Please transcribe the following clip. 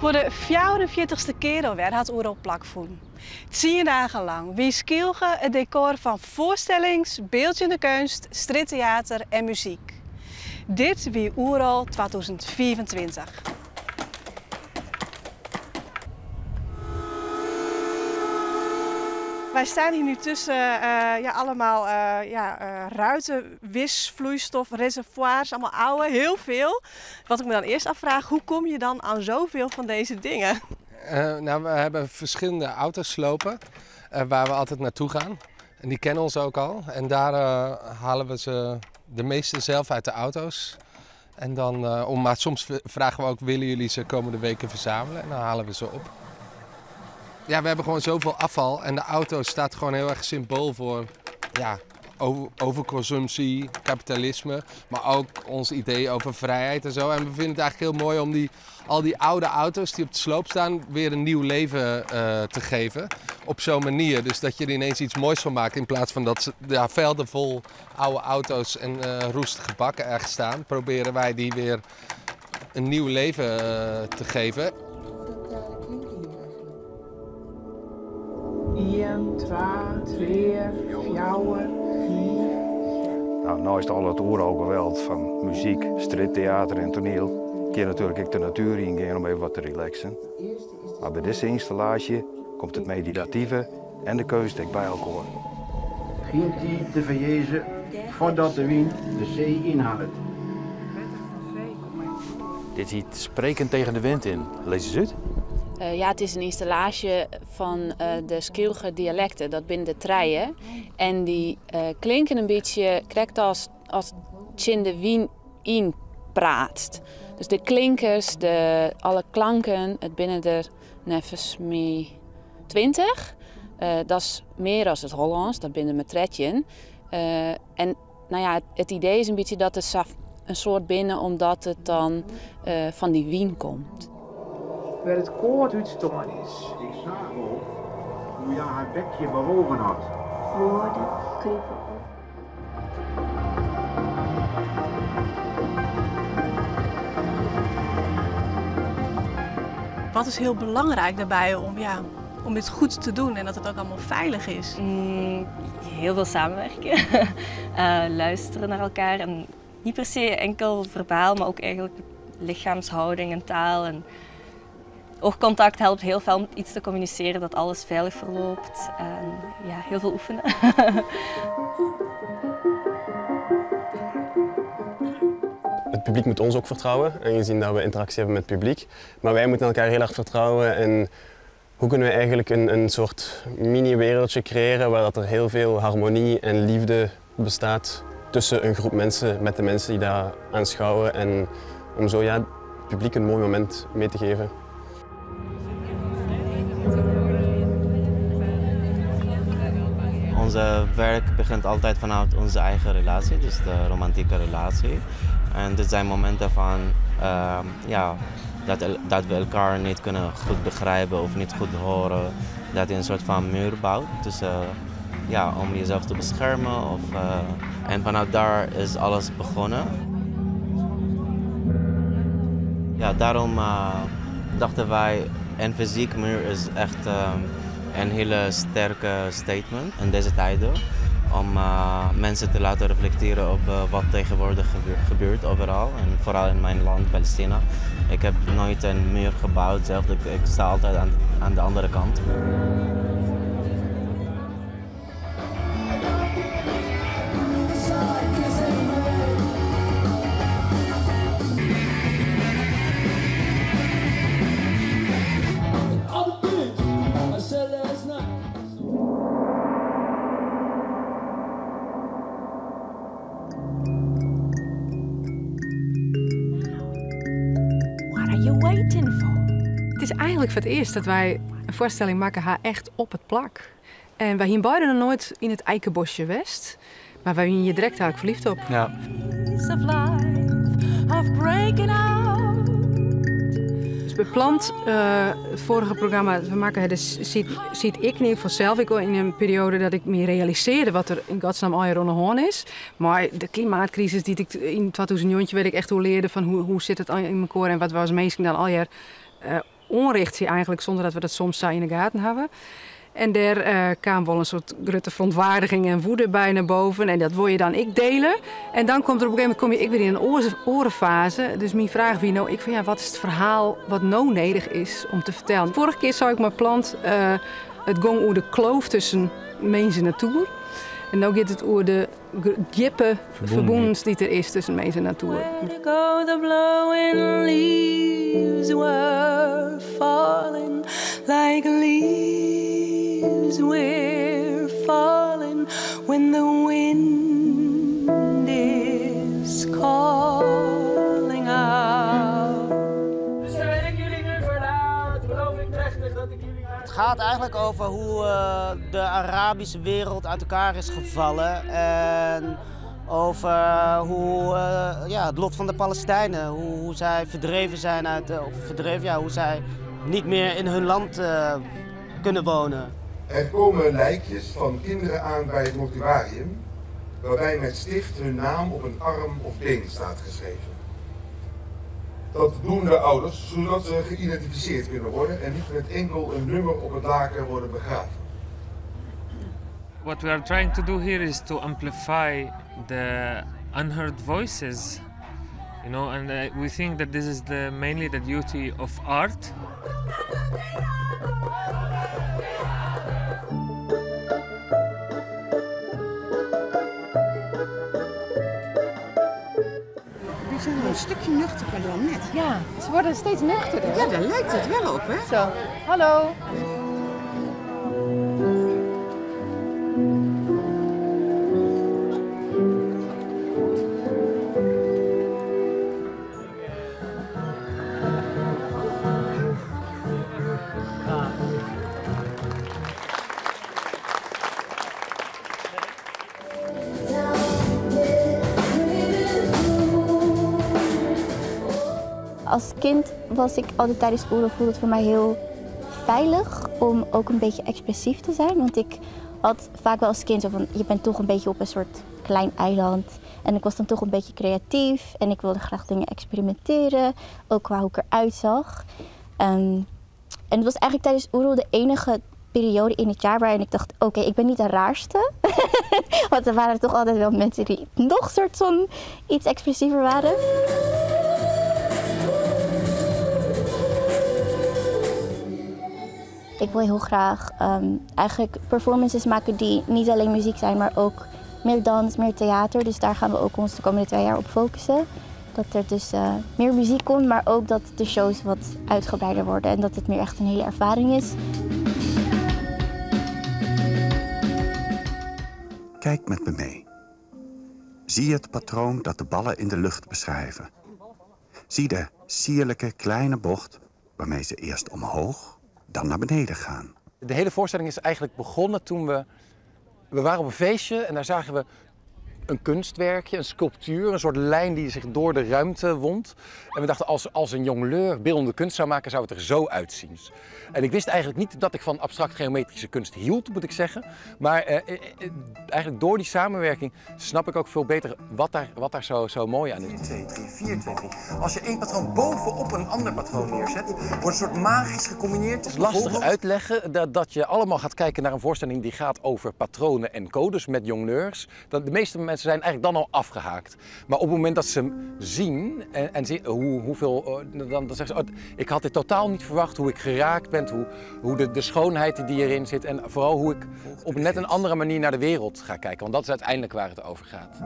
Voor de 44ste keer alweer had Oeral plakvoeden. 10 dagen lang wie Skylge het decor van voorstellings, beeldende kunst, striptheater en muziek. Dit wie Oeral 2024. Wij staan hier nu tussen allemaal ruiten, wisvloeistof, reservoirs, allemaal oude, heel veel. Wat ik me dan eerst afvraag, hoe kom je dan aan zoveel van deze dingen? We hebben verschillende autoslopen waar we altijd naartoe gaan. En die kennen ons ook al. En daar halen we ze de meeste zelf uit de auto's. En dan, maar soms vragen we ook, willen jullie ze komende weken verzamelen? En dan halen we ze op. Ja, we hebben gewoon zoveel afval en de auto staat gewoon heel erg symbool voor overconsumptie, kapitalisme, maar ook ons idee over vrijheid en zo. En we vinden het eigenlijk heel mooi om al die oude auto's die op de sloop staan weer een nieuw leven te geven. Op zo'n manier, dus dat je er ineens iets moois van maakt in plaats van dat velden vol oude auto's en roestige bakken ergens staan. Proberen wij die weer een nieuw leven te geven. 1, 2, 3, 4, 5. Nou is het al het Oeral geweld van muziek, striptheater en toneel. Kun je natuurlijk ook de natuur ingaan om even wat te relaxen. Maar bij deze installatie komt het meditatieve en de keuzestek bij elkaar. Geen tijd te verjezen voordat de wind de zee inhaalt. Dit ziet sprekend tegen de wind in. Lees eens uit. Het is een installatie van de Skylge dialecten, dat binnen de treien. En die klinken een beetje correct als in de wien inpraat. Dus de klinkers, alle klanken, het binnen er nevens mij 20. Dat is meer als het Hollands, dat binnen met tredjen. Het idee is een beetje dat het een soort binnen, omdat het dan van die wien komt. Waar het koord uitstaan is. Ik zag ook hoe je haar bekje bewogen had. Woorden kruipen op. Wat is heel belangrijk daarbij om dit goed te doen en dat het ook allemaal veilig is? Heel veel samenwerken, luisteren naar elkaar en niet per se enkel verbaal, maar ook eigenlijk lichaamshouding en taal. En oogcontact helpt heel veel om iets te communiceren dat alles veilig verloopt. En heel veel oefenen. Het publiek moet ons ook vertrouwen, aangezien dat we interactie hebben met het publiek. Maar wij moeten elkaar heel erg vertrouwen. En hoe kunnen we eigenlijk een soort mini-wereldje creëren waar dat er heel veel harmonie en liefde bestaat tussen een groep mensen met de mensen die daar aanschouwen. En om zo het publiek een mooi moment mee te geven. Onze werk begint altijd vanuit onze eigen relatie, dus de romantieke relatie. En dit zijn momenten van dat we elkaar niet kunnen goed begrijpen of niet goed horen. Dat je een soort van muur bouwt om jezelf te beschermen. En vanuit daar is alles begonnen. Daarom dachten wij, een fysiek muur is echt een hele sterke statement in deze tijden. Om mensen te laten reflecteren op wat tegenwoordig gebeurt overal. En vooral in mijn land, Palestina. Ik heb nooit een muur gebouwd zelf. Ik sta altijd aan de andere kant. Het is eigenlijk voor het eerst dat wij een voorstelling maken haar echt op het plak. En wij hier beiden nog nooit in het eikenbosje West, maar wij zijn hier direct eigenlijk verliefd op. Ja. Dus bepland het vorige programma, we maken het dus, ziet ik in ieder geval zelf ik in een periode dat ik me realiseerde wat er in godsnaam al rond de hoorn is. Maar de klimaatcrisis die ik in 2000 weet ik echt hoe leerde van hoe zit het in elkaar en wat was meestal dan al jaar onricht zie eigenlijk, zonder dat we dat soms in de gaten hebben. En daar kwam wel een soort grote verontwaardiging en woede bij naar boven. En dat wil je dan ik delen. En dan komt er op een gegeven moment weer in een orenfase. Dus mijn vraag wie nou, wat is het verhaal wat nou nodig is om te vertellen. Vorige keer zag ik mijn plant het gong over de kloof tussen mens en natuur. En nu gaat het over de diepe verbinding die er is tussen mens en natuur. The blowing leaves were falling like leaves were falling when the wind is calling out. Dus ben ik jullie nu verlaat, geloof ik plechtig dat ik jullie... Het gaat eigenlijk over hoe de Arabische wereld uit elkaar is gevallen en over hoe, het lot van de Palestijnen, hoe zij verdreven zijn hoe zij niet meer in hun land kunnen wonen. Er komen lijkjes van kinderen aan bij het mortuarium, waarbij met stift hun naam op een arm of been staat geschreven. Dat doen de ouders, zodat ze geïdentificeerd kunnen worden en niet met enkel een nummer op het laken worden begraven. What we are trying to do here is to amplify the unheard voices, and we think that this is mainly the duty of art. Die zijn wel een stukje nuchterder dan net. Ja, ze worden steeds nuchterder. Ja, daar lijkt het wel op, hè? Zo, hallo. Als kind was ik altijd tijdens oerol, voelde het voor mij heel veilig om ook een beetje expressief te zijn. Want ik had vaak wel als kind zo van, je bent toch een beetje op een soort klein eiland. En ik was dan toch een beetje creatief en ik wilde graag dingen experimenteren, ook qua hoe ik eruit zag. En het was eigenlijk tijdens oerol de enige periode in het jaar waarin ik dacht, oké, ik ben niet de raarste. Want er waren toch altijd wel mensen die nog soort van iets expressiever waren. Ik wil heel graag eigenlijk performances maken die niet alleen muziek zijn, maar ook meer dans, meer theater. Dus daar gaan we ook ons de komende 2 jaar op focussen. Dat er dus meer muziek komt, maar ook dat de shows wat uitgebreider worden en dat het meer echt een hele ervaring is. Kijk met me mee. Zie het patroon dat de ballen in de lucht beschrijven. Zie de sierlijke kleine bocht waarmee ze eerst omhoog, dan naar beneden gaan. De hele voorstelling is eigenlijk begonnen toen we waren op een feestje en daar zagen we een kunstwerkje, een sculptuur, een soort lijn die zich door de ruimte wond. En we dachten, als een jongleur beeldende kunst zou maken, zou het er zo uitzien. En ik wist eigenlijk niet dat ik van abstract geometrische kunst hield, moet ik zeggen. Maar eigenlijk door die samenwerking snap ik ook veel beter wat daar zo mooi aan is. 2, 3, 4, 2, 3. Als je één patroon bovenop een ander patroon neerzet, wordt een soort magisch gecombineerd. Het is lastig uitleggen dat je allemaal gaat kijken naar een voorstelling die gaat over patronen en codes met jongleurs. De meeste mensen zijn eigenlijk dan al afgehaakt. Maar op het moment dat ze hem zien en zien hoeveel, dan zeggen ze, ik had dit totaal niet verwacht, hoe ik geraakt ben, hoe de schoonheid die erin zit en vooral hoe ik op net een andere manier naar de wereld ga kijken. Want dat is uiteindelijk waar het over gaat.